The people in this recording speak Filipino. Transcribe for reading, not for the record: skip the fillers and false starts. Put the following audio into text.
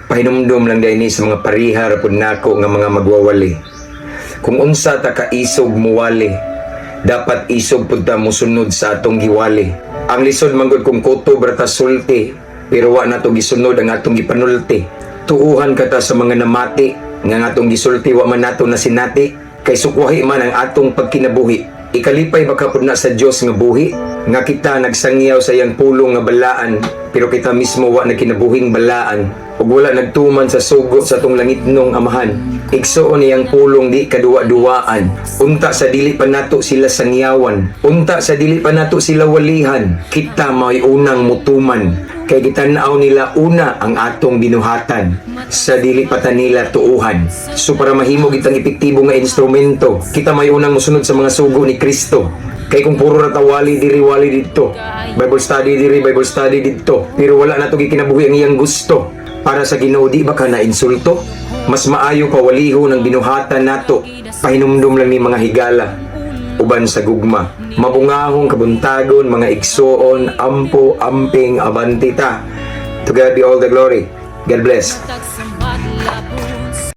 Pahinumdum lang dahil sa mga pariha rapod nako nga mga magwawali. Kung unsa ta ka isog muwali, dapat isog pud ta mosunod sa atong giwali. Ang lisod manggod kung kutob ra ta sulti, pero wa nato gisunod ang atong gipanulti. Tuuhan ka ta sa mga namati, nga atong gisulti wa man nato nasinati, kay sukwahi man ang atong pagkinabuhi. Ikalipay baka pud na sa Dios nga buhi, nga kita nagsangyaw sa iyang pulong nga balaan, pero kita mismo wa nagkinabuhing balaan, ug wala nagtuman sa sugo sa tong langitnong amahan. Igsuon iyang pulong di kaduwa-duwaan, unta sa dili pa nato sila sangyawan, unta sa dili pa nato sila walihan, kita may unang mutuman, kay gitanaw nila una ang atong binuhatan, sa dili pa ta nila tuuhan. So para mahimo gitang epektibo nga instrumento, kita may unang musunod sa mga sugo ni Kristo. Kay kung puro ratawali diri wali didto, Bible study diri Bible study didto, pero wala nato gikinabuhi ang iyang gusto, para sa Ginoo di ba ka na insulto? Mas maayo pa waliho ng binuhatan nato, pahinumdum lang ni mga higala, uban sa gugma, mabungahong kabuntagon, mga igsoon, ampo, amping, abantita. To God be all the glory. God bless.